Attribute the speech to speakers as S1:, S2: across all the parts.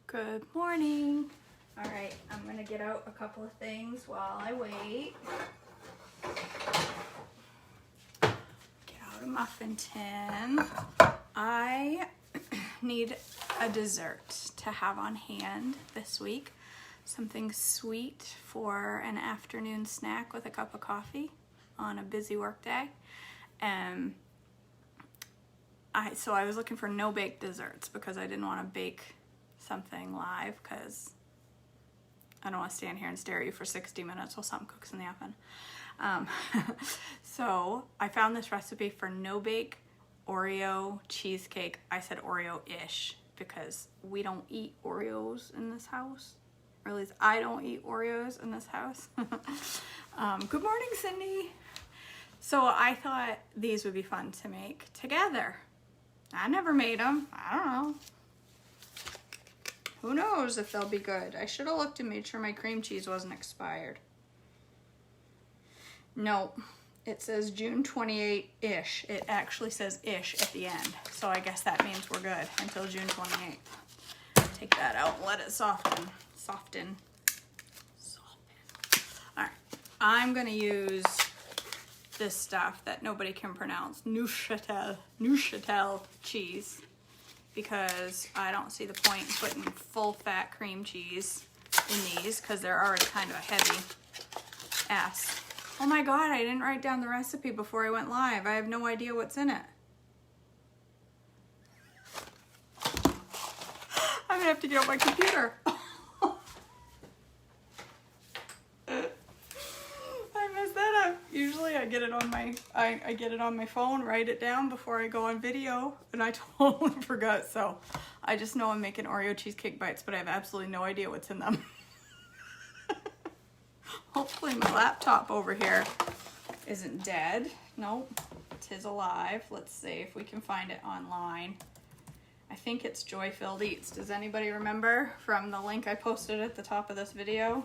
S1: Good morning. All right, I'm gonna get out a couple of things while I wait. Get out a muffin tin. I need a dessert to have on hand this week. Something sweet for an afternoon snack with a cup of coffee on a busy work day. So I was looking for no-bake desserts because I didn't want to bake something live because I don't want to stand here and stare at you for 60 minutes while something cooks in the oven. So I found this recipe for no-bake Oreo cheesecake. I said Oreo-ish because we don't eat Oreos in this house. Or at least I don't eat Oreos in this house. Good morning, Cindy. So I thought these would be fun to make together. I never made them. I don't know. Who knows if they'll be good. I should have looked and made sure my cream cheese wasn't expired. No, it says June 28-ish. It actually says ish at the end. So I guess that means we're good until June 28th. Take that out and let it soften. Soften. All right, I'm gonna use this stuff that nobody can pronounce, Neuchâtel cheese, because I don't see the point in putting full fat cream cheese in these because they're already kind of a heavy ass. Oh my God, I didn't write down the recipe before I went live. I have no idea what's in it. I'm gonna have to get out my computer. Usually I get it on my I get it on my phone, write it down before I go on video, and I totally forgot. So I just know I'm making Oreo cheesecake bites, but I have absolutely no idea what's in them. Hopefully my laptop over here isn't dead. Nope, it is alive. Let's see if we can find it online. I think it's Joy Filled Eats. Does anybody remember from the link I posted at the top of this video?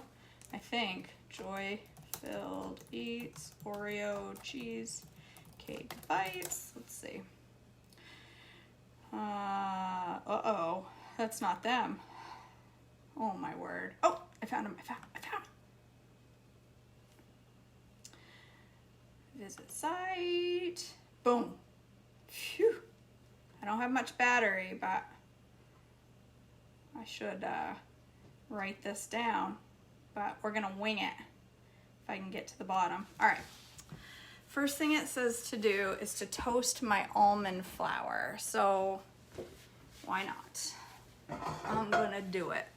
S1: I think Joy Filled Eats Oreo cheesecake bites. Let's see. Uh-oh, that's not them. Oh my word. Oh, I found them. I found them. Visit site. Boom. Phew. I don't have much battery, but I should write this down. But we're gonna wing it. If I can get to the bottom. All right. First thing it says to do is to toast my almond flour. So why not? I'm gonna do it.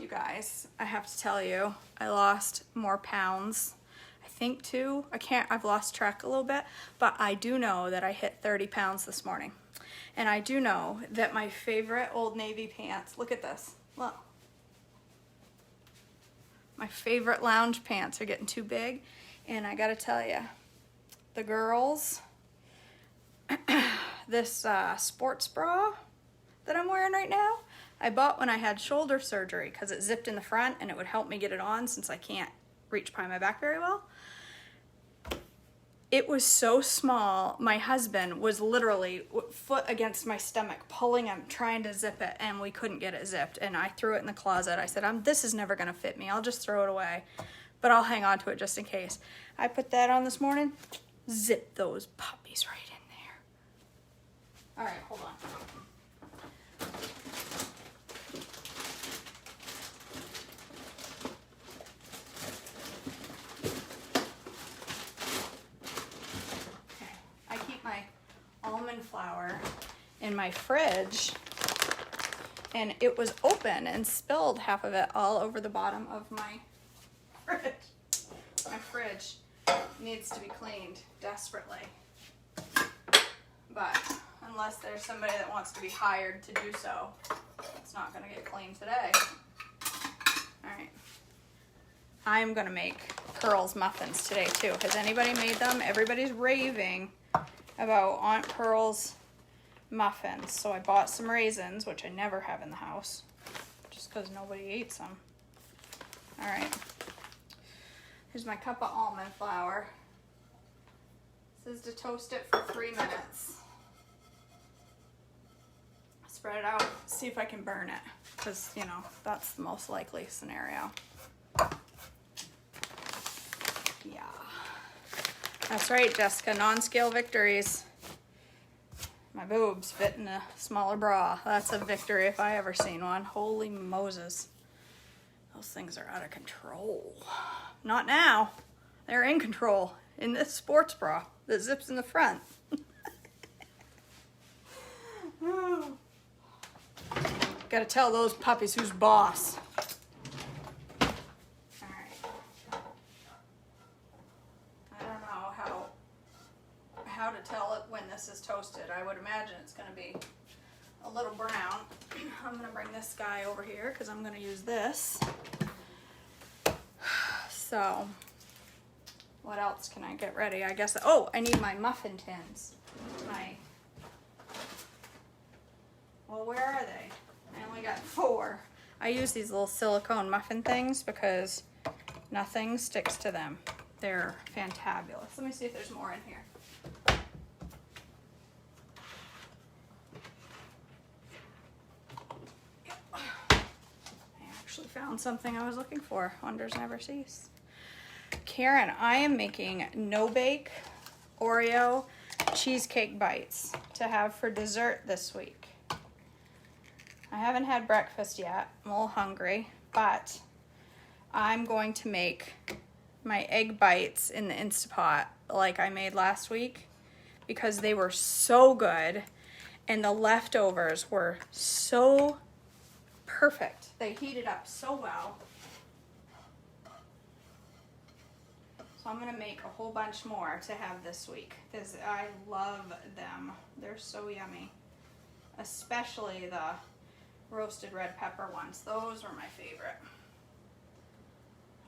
S1: You guys, I have to tell you, I lost more pounds. I think 2. I've lost track a little bit, but I do know that I hit 30 pounds this morning. And I do know that my favorite Old Navy pants, look at this, look. My favorite lounge pants are getting too big, and I gotta tell you, the girls, this sports bra that I'm wearing right now, I bought when I had shoulder surgery because it zipped in the front and it would help me get it on since I can't reach behind my back very well. It was so small, my husband was literally foot against my stomach, pulling him, trying to zip it, and we couldn't get it zipped. And I threw it in the closet. I said, this is never gonna fit me. I'll just throw it away, but I'll hang on to it just in case. I put that on this morning, zip those puppies right in there. All right, hold on. Almond flour in my fridge, and it was open and spilled half of it all over the bottom of my fridge. My fridge needs to be cleaned desperately, but unless there's somebody that wants to be hired to do so, it's not going to get cleaned today. All right, I'm going to make Pearl's muffins today too. Has anybody made them? Everybody's raving about Aunt Pearl's muffins. So I bought some raisins, which I never have in the house, just because nobody eats them. All right. Here's my cup of almond flour. This is to toast it for 3 minutes. spread it out, see if I can burn it, because, you know, that's the most likely scenario. Yeah. That's right, Jessica, non-scale victories. My boobs fit in a smaller bra. That's a victory if I ever seen one. Holy Moses. Those things are out of control. Not now. They're in control in this sports bra that zips in the front. Gotta tell those puppies who's boss. Alright. I don't know how to tell it when this is toasted. I would imagine it's gonna be a little brown. I'm gonna bring this guy over here because I'm gonna use this. So, what else can I get ready? I guess, oh, I need my muffin tins. Well, where are they? I only got 4. I use these little silicone muffin things because nothing sticks to them. They're fantabulous. Let me see if there's more in here. I actually found something I was looking for. Wonders never cease. Karen, I am making no-bake Oreo cheesecake bites to have for dessert this week. I haven't had breakfast yet. I'm a little hungry, but I'm going to make my egg bites in the Instapot like I made last week because they were so good and the leftovers were so perfect. They heated up so well. So I'm gonna make a whole bunch more to have this week because I love them. They're so yummy, especially the roasted red pepper ones. Those were my favorite.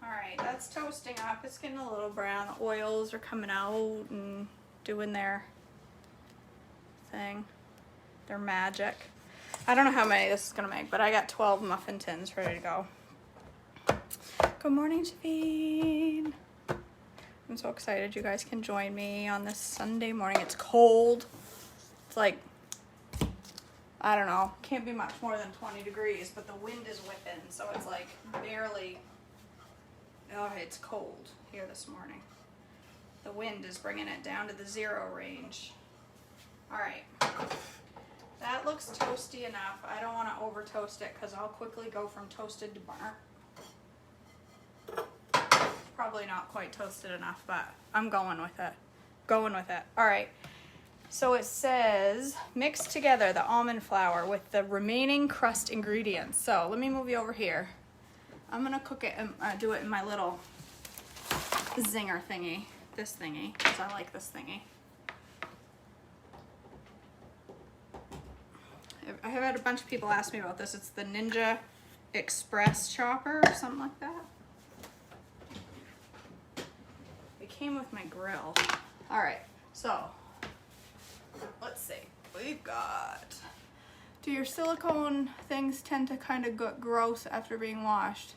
S1: All right, that's toasting up. It's getting a little brown. The oils are coming out and doing their thing. Their magic. I don't know how many this is gonna make, but I got 12 muffin tins ready to go. Good morning, Javine. I'm so excited you guys can join me on this Sunday morning. It's cold. It's like, I don't know, can't be much more than 20 degrees, but the wind is whipping, so it's like barely, oh, it's cold here this morning. The wind is bringing it down to the 0 range. All right, that looks toasty enough. I don't want to over toast it because I'll quickly go from toasted to burnt. Probably not quite toasted enough, but I'm going with it. Going with it. All right. So it says, mix together the almond flour with the remaining crust ingredients. So let me move you over here. I'm gonna cook it and do it in my little zinger thingy. This thingy, because I like this thingy. I have had a bunch of people ask me about this. It's the Ninja Express chopper or something like that. It came with my grill. All right, so let's see. We've got, do your silicone things tend to kind of get gross after being washed?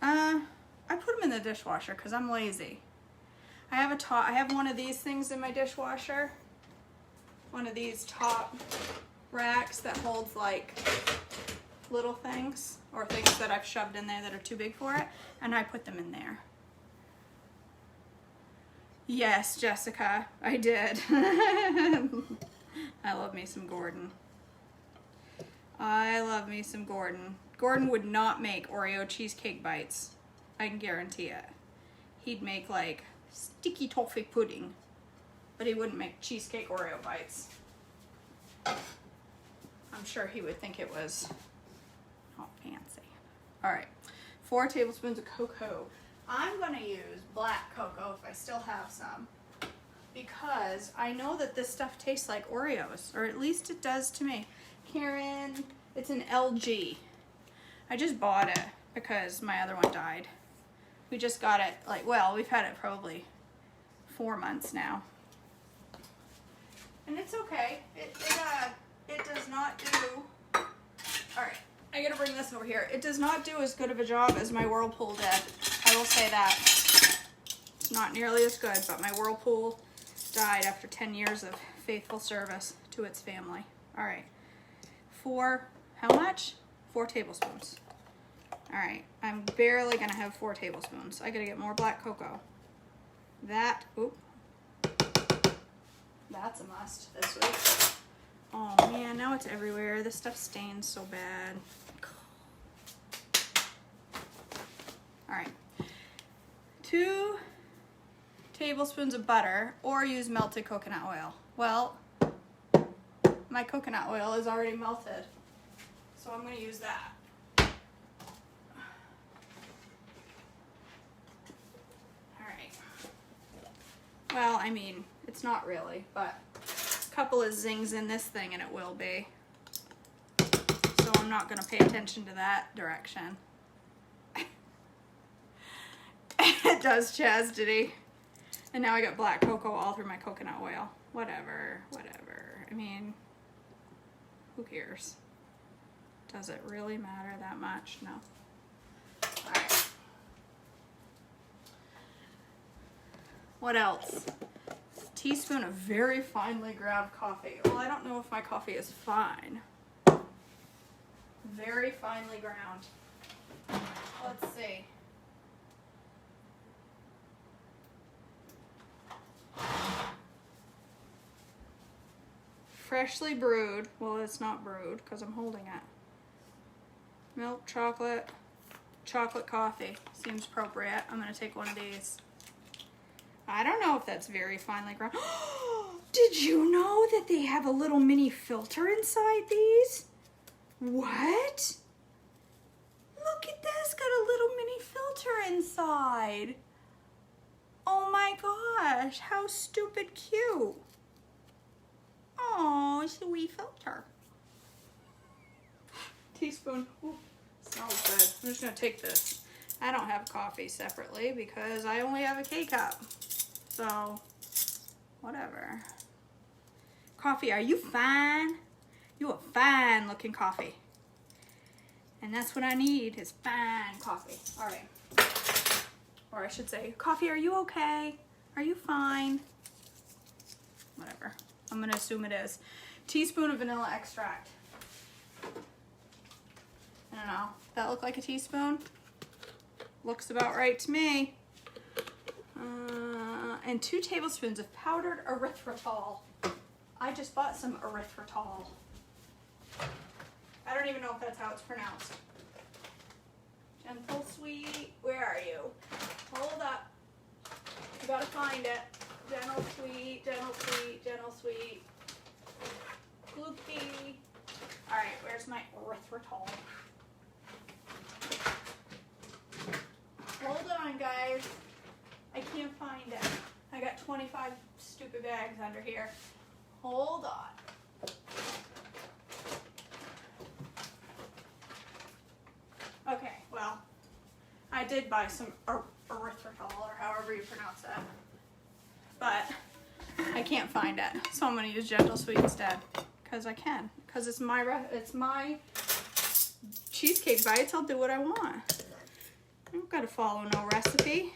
S1: I put them in the dishwasher because I'm lazy. I have one of these things in my dishwasher. One of these top racks that holds like little things or things that I've shoved in there that are too big for it, and I put them in there. Yes, Jessica, I did. I love me some Gordon. I love me some Gordon. Gordon would not make Oreo cheesecake bites. I can guarantee it. He'd make like sticky toffee pudding, but he wouldn't make cheesecake Oreo bites. I'm sure he would think it was not fancy. All right, 4 tablespoons of cocoa. I'm gonna use black cocoa if I still have some, because I know that this stuff tastes like Oreos, or at least it does to me. Karen, it's an LG. I just bought it because my other one died. We just got it, like, well, we've had it probably 4 months now. And it's okay. It does not do, all right, I gotta bring this over here. It does not do as good of a job as my Whirlpool did. I will say that. It's not nearly as good, but my Whirlpool died after 10 years of faithful service to its family. All right. How much? 4 tablespoons. All right, I'm barely gonna have 4 tablespoons. I gotta get more black cocoa. That's a must this week. Oh man, now it's everywhere. This stuff stains so bad. All right, 2 tablespoons of butter, or use melted coconut oil. Well, my coconut oil is already melted, so I'm gonna use that. Well, I mean, it's not really, but a couple of zings in this thing and it will be. So I'm not going to pay attention to that direction. It does, chastity. And now I got black cocoa all through my coconut oil. Whatever. I mean, who cares? Does it really matter that much? No. All right. What else? Teaspoon of very finely ground coffee. Well, I don't know if my coffee is fine. Very finely ground. Let's see. Freshly brewed. Well, it's not brewed because I'm holding it. Milk, chocolate coffee. Seems appropriate. I'm going to take one of these. I don't know if that's very finely ground. Did you know that they have a little mini filter inside these? What? Look at this, got a little mini filter inside. Oh my gosh, how stupid cute. Oh, it's a wee filter. Teaspoon. Ooh, smells good. I'm just gonna take this. I don't have coffee separately because I only have a K-cup. So, whatever. Coffee, are you fine? You a fine looking coffee. And that's what I need is fine coffee. All right. Or I should say, coffee, are you okay? Are you fine? Whatever. I'm gonna assume it is. Teaspoon of vanilla extract. I don't know. That look like a teaspoon? Looks about right to me. And 2 tablespoons of powdered erythritol. I just bought some erythritol. I don't even know if that's how it's pronounced. Gentle sweet, where are you? Hold up. You gotta find it. Gentle sweet, gentle sweet, gentle sweet. Gloopy. All right, where's my erythritol? Hold on, guys. I can't find it. I got 25 stupid bags under here. Hold on. Okay, well, I did buy some erythritol, or however you pronounce that. But I can't find it. So I'm going to use Gentle Sweet instead. Because I can. Because it's my cheesecake bites. I'll do what I want. I don't got to follow no recipe.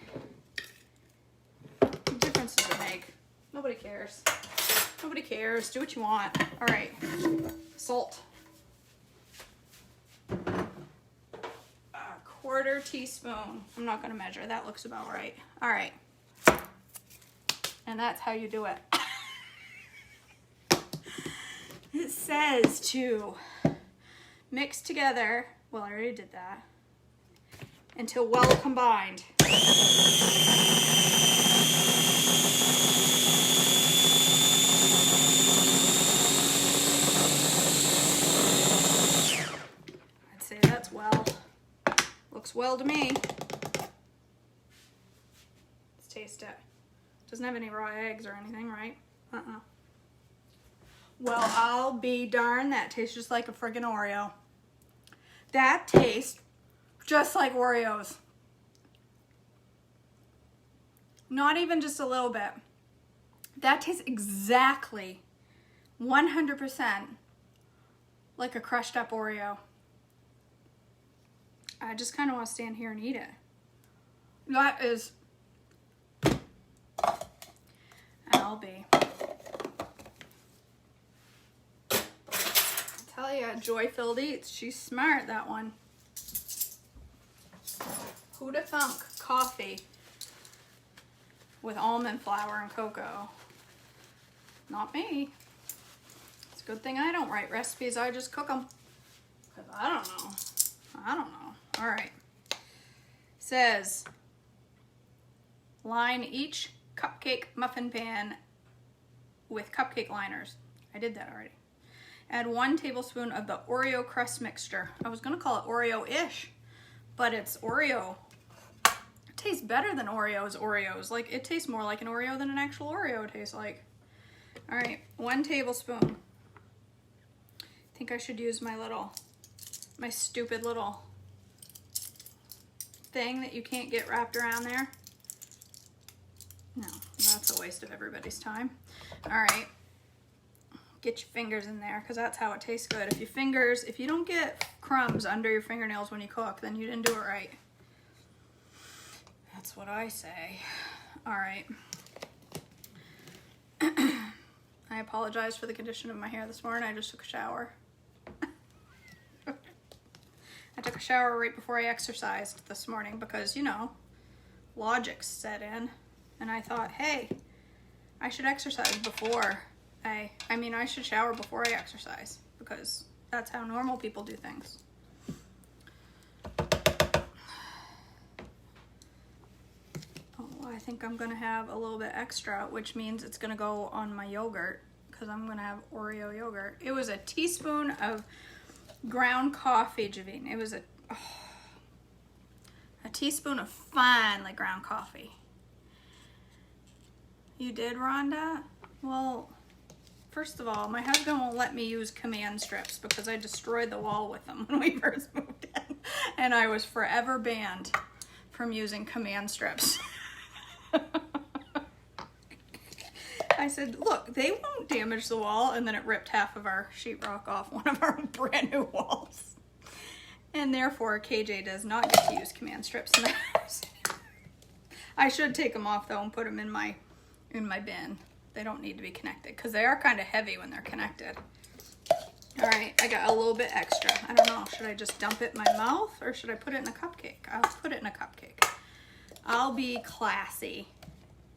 S1: What difference does it make? Nobody cares. Nobody cares. Do what you want. All right. Salt. A 1/4 teaspoon. I'm not going to measure. That looks about right. All right. And that's how you do it. It says to mix together. Well, I already did that. Until well combined. I'd say that's well. Looks well to me. Let's taste it. Doesn't have any raw eggs or anything, right? Well, I'll be darned. That tastes just like a friggin' Oreo. That tastes just like Oreos. Not even just a little bit. That tastes exactly 100% like a crushed up Oreo. I just kind of want to stand here and eat it. That is... I'll be. tell you, joy-filled eats. She's smart, that one. Who'da thunk coffee with almond flour and cocoa? Not me. It's a good thing I don't write recipes. I just cook them. Because I don't know. All right. Says, line each cupcake muffin pan with cupcake liners. I did that already. Add 1 tablespoon of the Oreo crust mixture. I was going to call it Oreo-ish, but it's Oreo. It tastes better than Oreos. Like, it tastes more like an Oreo than an actual Oreo tastes like. All right, 1 tablespoon. I think I should use my stupid little thing that you can't get wrapped around there. No, that's a waste of everybody's time. All right, get your fingers in there because that's how it tastes good. If you don't get crumbs under your fingernails when you cook, then you didn't do it right. That's what I say. All right. I apologize for the condition of my hair this morning. I just took a shower. I took a shower right before I exercised this morning because, you know, logic set in. And I thought, hey, I should exercise before I should shower before I exercise because that's how normal people do things. Oh, I think I'm gonna have a little bit extra, which means it's gonna go on my yogurt because I'm gonna have Oreo yogurt. It was a teaspoon of ground coffee, Javine. It was a teaspoon of fine, like, ground coffee. You did, Rhonda? Well, first of all, my husband won't let me use command strips because I destroyed the wall with them when we first moved in. And I was forever banned from using command strips. I said, look, they won't damage the wall. And then it ripped half of our sheetrock off one of our brand new walls. And therefore, KJ does not get to use command strips in the house. I should take them off, though, and put them in my bin. They don't need to be connected because they are kind of heavy when they're connected. All right, I got a little bit extra. I don't know, should I just dump it in my mouth or should I put it in a cupcake? I'll put it in a cupcake. I'll be classy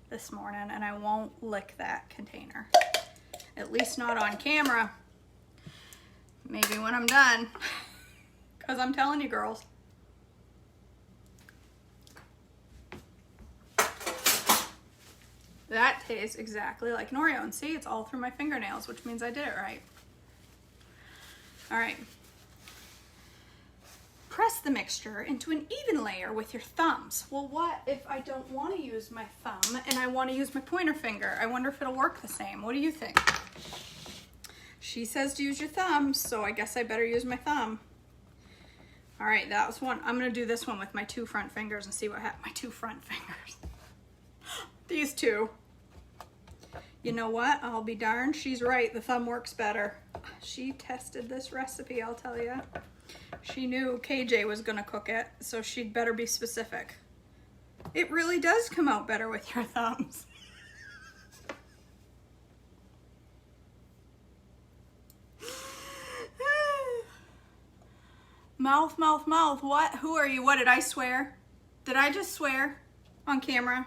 S1: this morning and I won't lick that container. At least not on camera. Maybe when I'm done. Because I'm telling you, girls. That tastes exactly like an Oreo. And see, it's all through my fingernails, which means I did it right. All right. Press the mixture into an even layer with your thumbs. Well, what if I don't want to use my thumb and I want to use my pointer finger? I wonder if it'll work the same. What do you think? She says to use your thumbs, so I guess I better use my thumb. All right, that was one. I'm going to do this one with my 2 front fingers and see what happens. My 2 front fingers. These 2. You know what? I'll be darned. She's right. The thumb works better. She tested this recipe, I'll tell you. She knew KJ was going to cook it, so she'd better be specific. It really does come out better with your thumbs. Mouth, mouth, mouth. What? Who are you? What did I swear? Did I just swear on camera?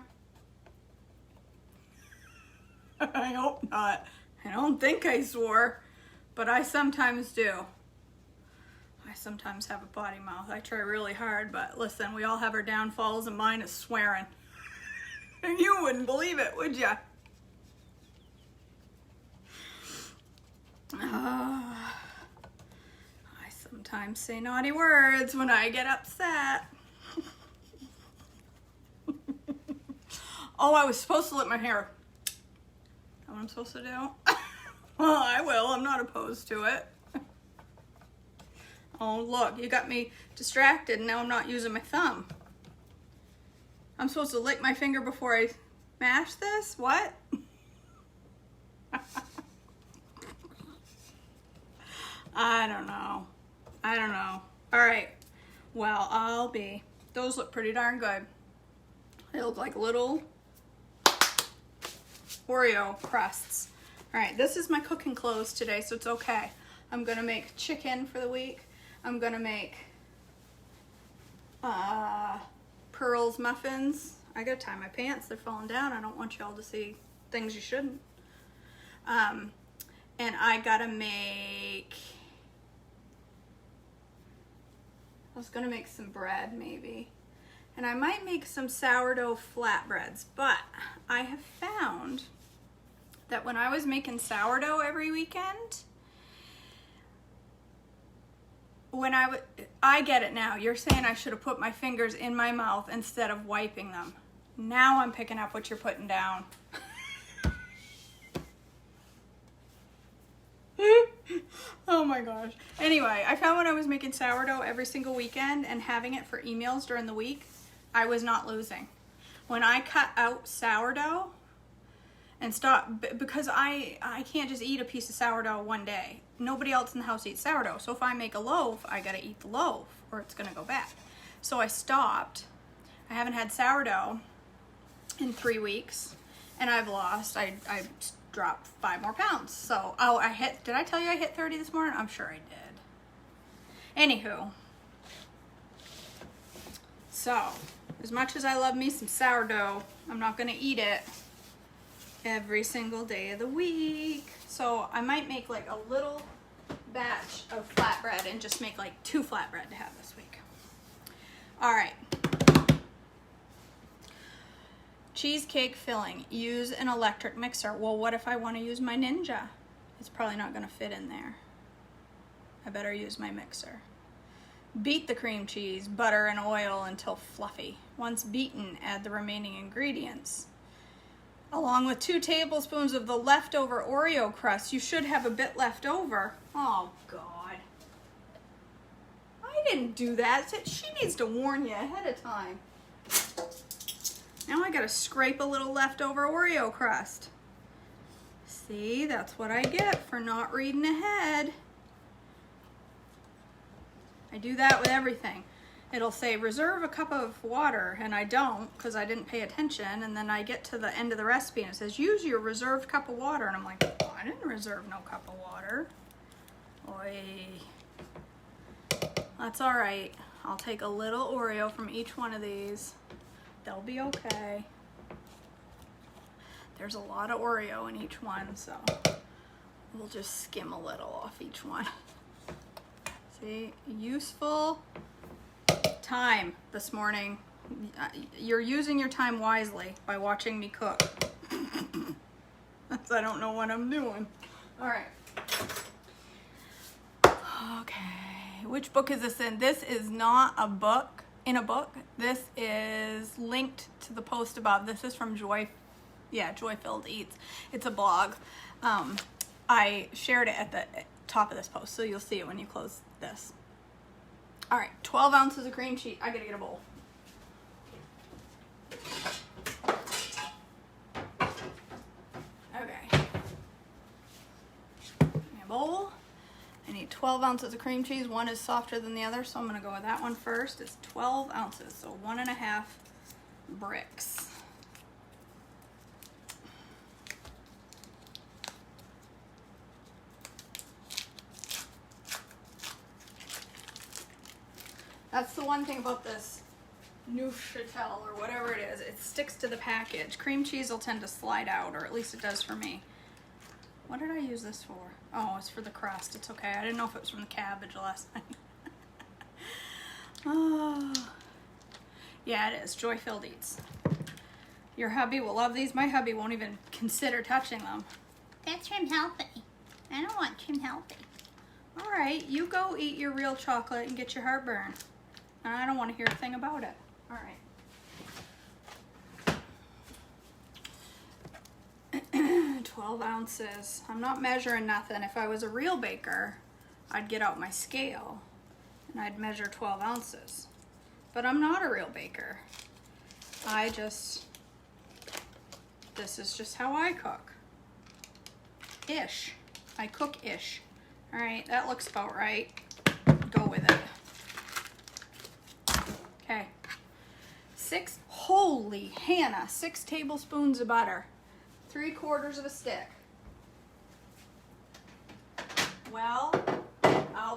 S1: I hope not. I don't think I swore, but I sometimes do. I sometimes have a potty mouth. I try really hard, but listen, we all have our downfalls and mine is swearing. You wouldn't believe it, would ya? I sometimes say naughty words when I get upset. Oh, I was supposed to let my hair. Is that what I'm supposed to do? Well, I will. I'm not opposed to it. Oh, look, you got me distracted and now I'm not using my thumb. I'm supposed to lick my finger before I mash this? What? I don't know. All right. Well, those look pretty darn good. They look like little Oreo crusts. All right, this is my cooking clothes today, so it's okay. I'm gonna make chicken for the week. I'm gonna make Pearl's muffins. I gotta tie my pants, they're falling down. I don't want y'all to see things you shouldn't. And I gotta make, I was gonna make some bread maybe. And I might make some sourdough flatbreads, but I have found that when I was making sourdough every weekend, when I get it now. You're saying I should have put my fingers in my mouth instead of wiping them. Now I'm picking up what you're putting down. Oh my gosh. Anyway, I found when I was making sourdough every single weekend and having it for emails during the week, I was not losing. When I cut out sourdough and stop, because I can't just eat a piece of sourdough one day. Nobody else in the house eats sourdough. So if I make a loaf, I gotta eat the loaf or it's gonna go bad. So I stopped. I haven't had sourdough in 3 weeks and I've lost, I dropped 5 more pounds. So, did I tell you I hit 30 this morning? I'm sure I did. Anywho, so as much as I love me some sourdough, I'm not gonna eat it every single day of the week. So I might make like a little batch of flatbread and just make like 2 flatbread to have this week. All right. Cheesecake filling. Use an electric mixer. Well, what if I want to use my Ninja? It's probably not going to fit in there. I better use my mixer. Beat the cream cheese, butter, and oil until fluffy. Once beaten, add the remaining ingredients, along with 2 tablespoons of the leftover Oreo crust. You should have a bit left over. Oh, God. I didn't do that. She needs to warn you ahead of time. Now I gotta scrape a little leftover Oreo crust. See, that's what I get for not reading ahead. I do that with everything. It'll say reserve a cup of water, and I don't because I didn't pay attention, and then I get to the end of the recipe and it says use your reserved cup of water, and I'm like, oh, I didn't reserve no cup of water. Oy. That's all right. I'll take a little Oreo from each one of these. They'll be okay. There's a lot of Oreo in each one, so we'll just skim a little off each one. See, useful time this morning. You're using your time wisely by watching me cook. I don't know what I'm doing. All right. Okay, which book is this in? This is not a book in a book. This is linked to the post above. This is from Joy-Filled Eats. It's a blog. I shared it at the top of this post, so you'll see it when you close this. All right, 12 ounces of cream cheese. I gotta get a bowl. Okay. A bowl. I need 12 ounces of cream cheese. One is softer than the other, so I'm gonna go with that one first. It's 12 ounces, so 1.5 bricks. That's the one thing about this Neuchâtel or whatever it is. It sticks to the package. Cream cheese will tend to slide out, or at least it does for me. What did I use this for? Oh, it's for the crust. It's okay. I didn't know if it was from the cabbage last night. Oh. Yeah, it is. Joy-Filled Eats. Your hubby will love these. My hubby won't even consider touching them. That's trim healthy. I don't want trim healthy. All right, you go eat your real chocolate and get your heartburn. I don't want to hear a thing about it. All right. 12 ounces. I'm not measuring nothing. If I was a real baker, I'd get out my scale and I'd measure 12 ounces. But I'm not a real baker. This is just how I cook. Ish. I cook-ish. All right, that looks about right. Go with it. Okay. 6, holy Hannah, 6 tablespoons of butter. 3/4 of a stick. Well,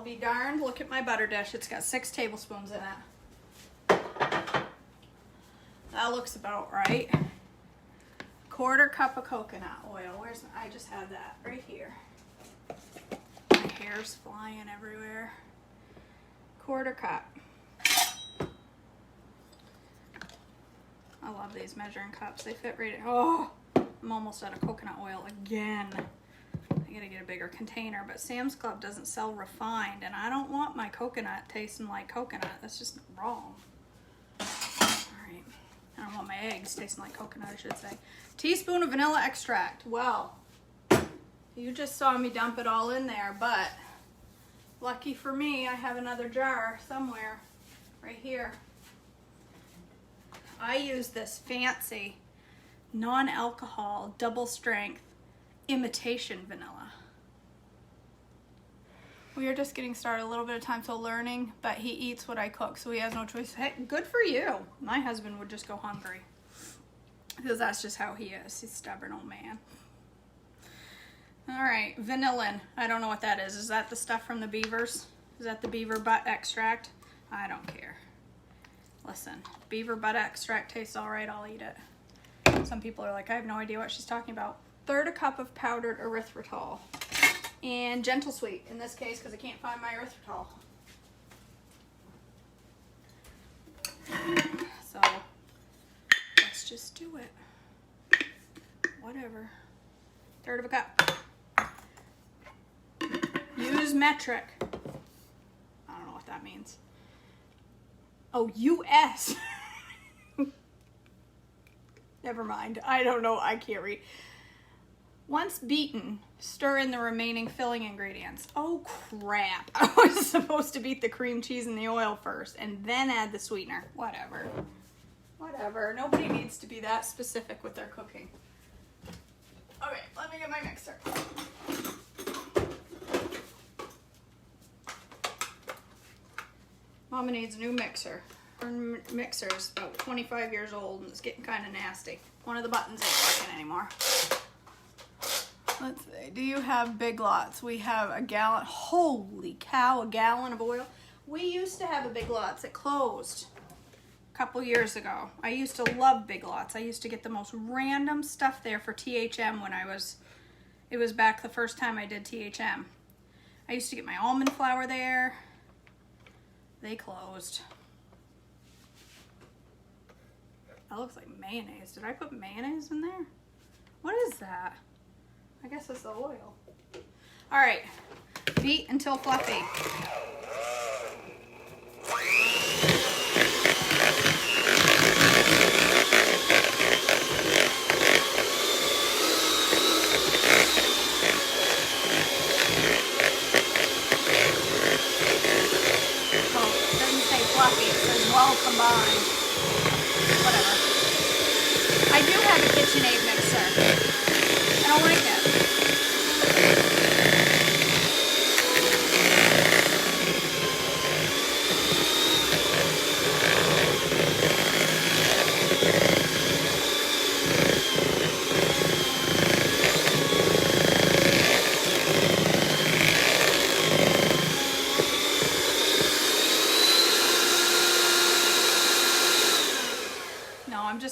S1: I'll be darned. Look at my butter dish. It's got 6 tablespoons in it. That looks about right. 1/4 cup of coconut oil. I just had that right here. My hair's flying everywhere. 1/4 cup. I love these measuring cups. They fit right in. Oh, I'm almost out of coconut oil again. I gotta get a bigger container, but Sam's Club doesn't sell refined, and I don't want my coconut tasting like coconut. That's just wrong. All right. I don't want my eggs tasting like coconut, I should say. Teaspoon of vanilla extract. Well, you just saw me dump it all in there, but lucky for me, I have another jar somewhere right here. I use this fancy non-alcohol double strength imitation vanilla. We are just getting started, a little bit of time till learning, but he eats what I cook, so he has no choice. Hey, good for you. My husband would just go hungry because that's just how he is. He's a stubborn old man. All right, vanillin. I don't know what that is. Is that the stuff from the beavers? Is that the beaver butt extract? I don't care. Listen, beaver butt extract tastes all right. I'll eat it. Some people are like, I have no idea what she's talking about. 1/3 cup of powdered erythritol. And gentle sweet in this case because I can't find my erythritol. So let's just do it. Whatever. 1/3 cup. Use metric. I don't know what that means. Oh, US. Never mind. I don't know. I can't read. Once beaten, stir in the remaining filling ingredients. Oh, crap. I was supposed to beat the cream cheese in the oil first and then add the sweetener. Whatever. Whatever. Nobody needs to be that specific with their cooking. Okay, let me get my mixer. Mama needs a new mixer. Her mixer's about 25 years old and it's getting kind of nasty. One of the buttons ain't working anymore. Let's see. Do you have Big Lots? We have a gallon. Holy cow, a gallon of oil. We used to have a Big Lots. It closed a couple years ago. I used to love Big Lots. I used to get the most random stuff there for THM when it was back the first time I did THM. I used to get my almond flour there. They closed. That looks like mayonnaise. Did I put mayonnaise in there? What is that? I guess it's the oil. All right, beat until fluffy. Fluffy, it says well combined. Whatever. I do have a KitchenAid mixer. I don't like it.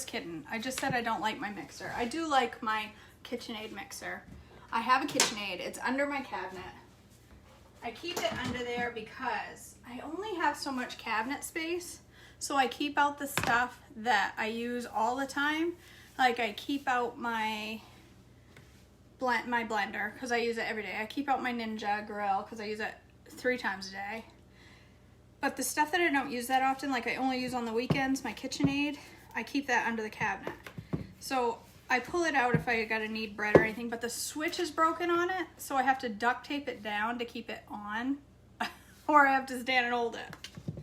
S1: Kidding. I just said I don't like my mixer. I do like my KitchenAid mixer. I have a KitchenAid. It's under my cabinet. I keep it under there because I only have so much cabinet space. So I keep out the stuff that I use all the time. Like I keep out my blender because I use it every day. I keep out my Ninja grill because I use it 3 times a day. But the stuff that I don't use that often, like I only use on the weekends, my KitchenAid, I keep that under the cabinet. So I pull it out if I gotta knead bread or anything, but the switch is broken on it, so I have to duct tape it down to keep it on, or I have to stand and hold it.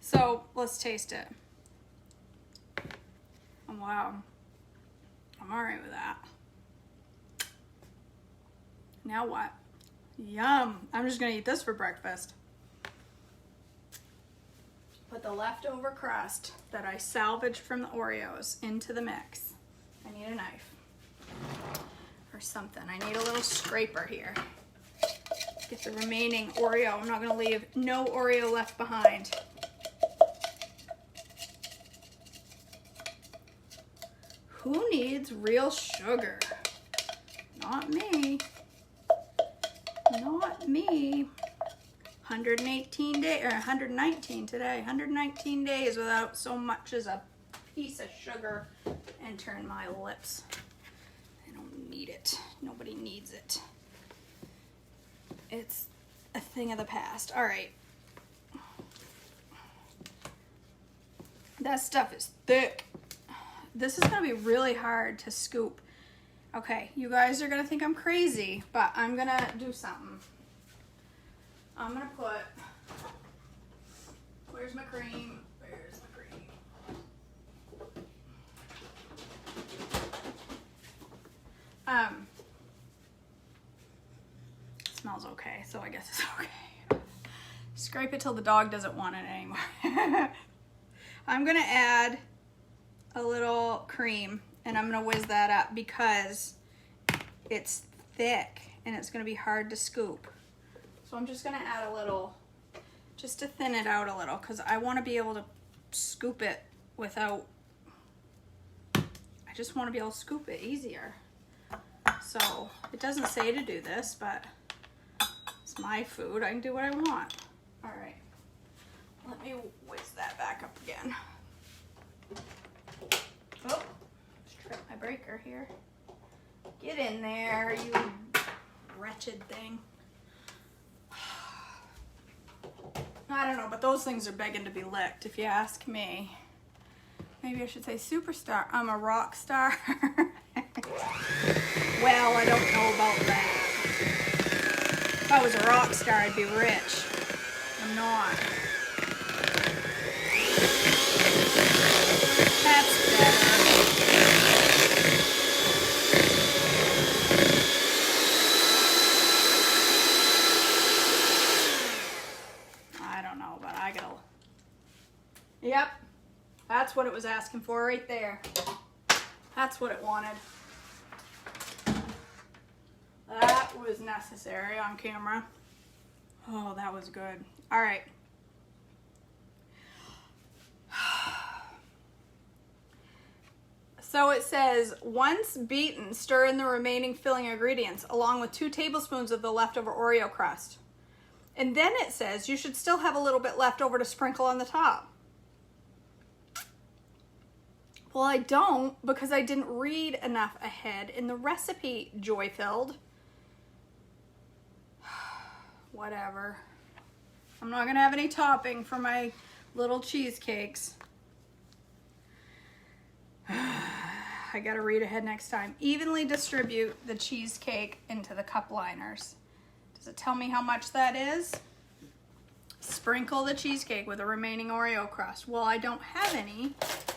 S1: So let's taste it. Oh, wow. I'm all right with that. Now what? Yum. I'm just gonna eat this for breakfast. Put the leftover crust that I salvaged from the Oreos into the mix. I need a knife or something. I need a little scraper here. Get the remaining Oreo. I'm not gonna leave no Oreo left behind. Who needs real sugar? Not me. Not me. 118 days, or 119 today. 119 days without so much as a piece of sugar entering my lips. I don't need it. Nobody needs it. It's a thing of the past. All right. That stuff is thick. This is gonna be really hard to scoop. Okay, you guys are gonna think I'm crazy, but I'm gonna do something. I'm gonna put, where's my cream? Where's my cream? It smells okay, so I guess it's okay. Scrape it till the dog doesn't want it anymore. I'm gonna add a little cream and I'm gonna whiz that up because it's thick and it's gonna be hard to scoop. So I'm just gonna add a little, just to thin it out a little, because I want to be able to scoop it without, I just want to be able to scoop it easier. So it doesn't say to do this, but it's my food. I can do what I want. All right, let me whiz that back up again. Oh, just tripped my breaker here. Get in there, you wretched thing. I don't know, but those things are begging to be licked, if you ask me. Maybe I should say superstar. I'm a rock star. Well, I don't know about that. If I was a rock star, I'd be rich. I'm not. That's better. Yep, that's what it was asking for right there. That's what it wanted. That was necessary on camera. Oh, that was good. All right. So it says, once beaten, stir in the remaining filling ingredients along with 2 tablespoons of the leftover Oreo crust. And then it says you should still have a little bit left over to sprinkle on the top. Well, I don't, because I didn't read enough ahead in the recipe, Joy-Filled. Whatever. I'm not gonna have any topping for my little cheesecakes. I gotta read ahead next time. Evenly distribute the cheesecake into the cup liners. Does it tell me how much that is? Sprinkle the cheesecake with the remaining Oreo crust. Well, I don't have any,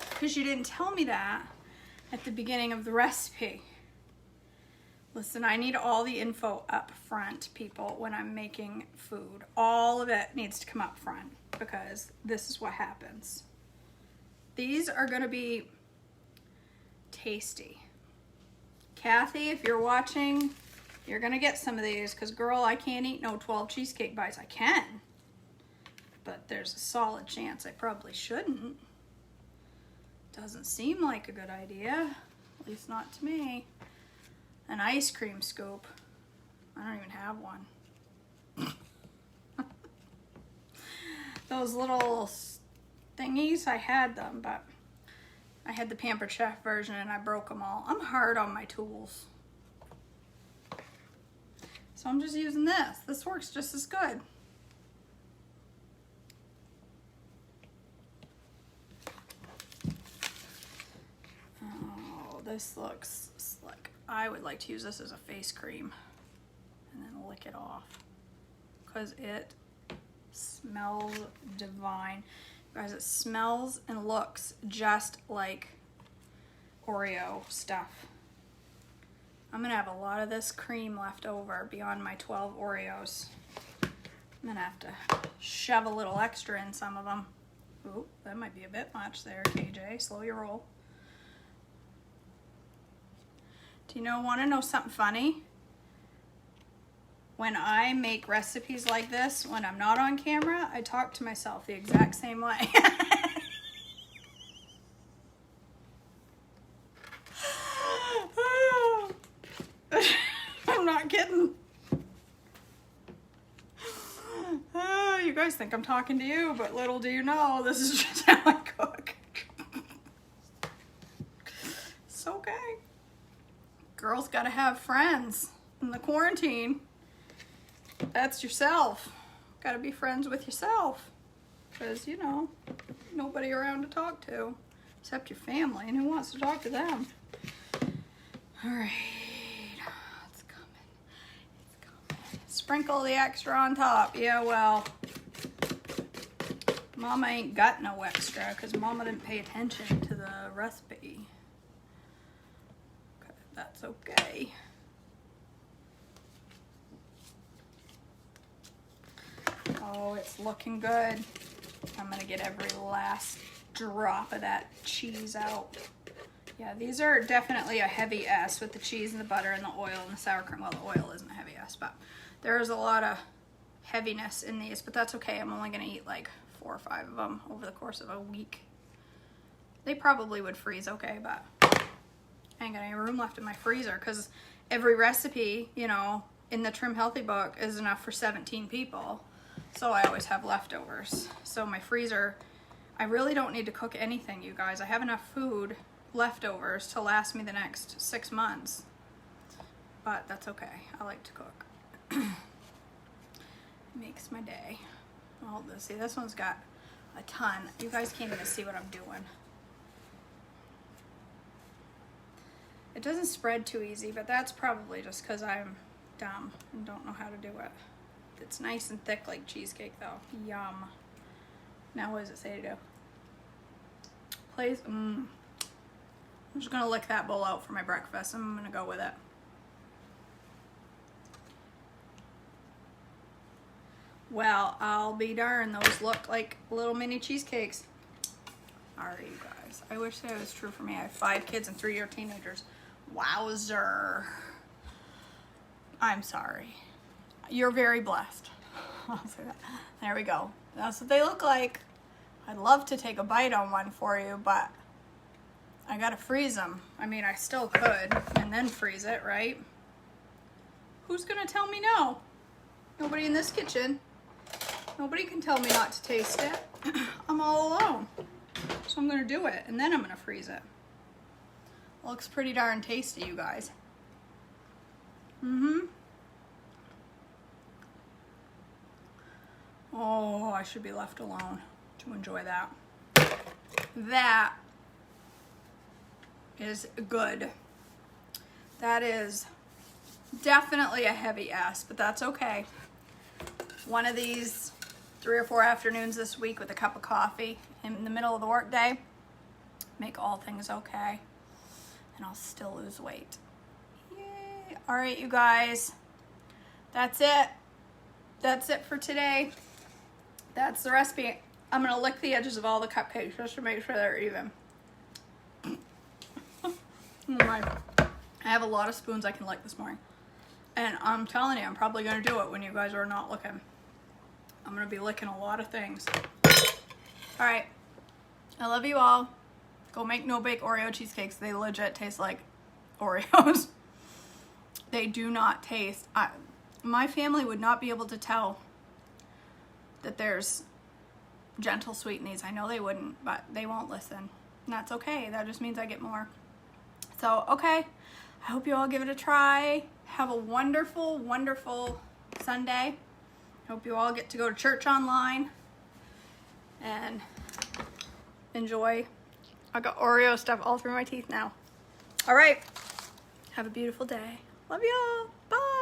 S1: because you didn't tell me that at the beginning of the recipe. Listen, I need all the info up front, people, when I'm making food. All of it needs to come up front, because this is what happens. These are gonna be tasty. Kathy, if you're watching, you're gonna get some of these, because girl, I can't eat no 12 cheesecake bites. I can, but there's a solid chance I probably shouldn't. Doesn't seem like a good idea, at least not to me. An ice cream scoop. I don't even have one. Those little thingies, I had them, but I had the Pampered Chef version and I broke them all. I'm hard on my tools. So I'm just using this. This works just as good. Oh, this looks slick. I would like to use this as a face cream and then lick it off, because it smells divine. Guys, it smells and looks just like Oreo stuff. I'm gonna have a lot of this cream left over beyond my 12 Oreos. I'm gonna have to shove a little extra in some of them. Ooh, that might be a bit much there, KJ. Slow your roll. Do you want to know something funny? when I make recipes like this, when I'm not on camera, I talk to myself the exact same way. I'm not kidding. Oh, you guys think I'm talking to you, but little do you know, this is just how I cook. It's okay. Girls gotta have friends in the quarantine. That's yourself. Gotta be friends with yourself. Because, you know, nobody around to talk to. Except your family. And who wants to talk to them? Alright. It's coming. It's coming. Sprinkle the extra on top. Yeah, well. Mama ain't got no extra. Because Mama didn't pay attention to the recipe. Okay, that's okay. Oh, it's looking good. I'm gonna get every last drop of that cheese out. Yeah, these are definitely a heavy S with the cheese and the butter and the oil and the sour cream. Well, the oil isn't a heavy S, but there's a lot of heaviness in these, but that's okay. I'm only gonna eat like 4 or 5 of them over the course of a week. They probably would freeze okay, but I ain't got any room left in my freezer because every recipe, you know, in the Trim Healthy book is enough for 17 people. So I always have leftovers. So my freezer, I really don't need to cook anything, you guys. I have enough food, leftovers, to last me the next 6 months. But that's okay. I like to cook. It makes my day. Hold this. See, this one's got a ton. You guys can't even see what I'm doing. It doesn't spread too easy, but that's probably just because I'm dumb and don't know how to do it. It's nice and thick like cheesecake though. Yum. Now what does it say to do? Please. I'm just gonna lick that bowl out for my breakfast. I'm gonna go with it. Well, I'll be darned. Those look like little mini cheesecakes. Alright, you guys. I wish that was true for me. I have 5 kids and 3-year teenagers. Wowzer. I'm sorry. You're very blessed. I'll say that. There we go. That's what they look like. I'd love to take a bite on one for you, but I gotta freeze them. I mean, I still could, and then freeze it, right? Who's gonna tell me no? Nobody in this kitchen. Nobody can tell me not to taste it. I'm all alone. So I'm gonna do it, and then I'm gonna freeze it. Looks pretty darn tasty, you guys. Oh, I should be left alone to enjoy that. That is good. That is definitely a heavy S, but that's okay. One of these 3 or 4 afternoons this week with a cup of coffee in the middle of the workday, make all things okay, and I'll still lose weight. Yay. All right, you guys, that's it. That's it for today. That's the recipe. I'm gonna lick the edges of all the cupcakes just to make sure they're even. Oh my. I have a lot of spoons I can lick this morning. And I'm telling you, I'm probably gonna do it when you guys are not looking. I'm gonna be licking a lot of things. All right, I love you all. Go make no-bake Oreo cheesecakes. They legit taste like Oreos. They do not taste, my family would not be able to tell that there's gentle sweet in these. I know they wouldn't, but they won't listen. And that's okay. That just means I get more. So, okay. I hope you all give it a try. Have a wonderful, wonderful Sunday. Hope you all get to go to church online and enjoy. I got Oreo stuff all through my teeth now. All right. Have a beautiful day. Love y'all. Bye.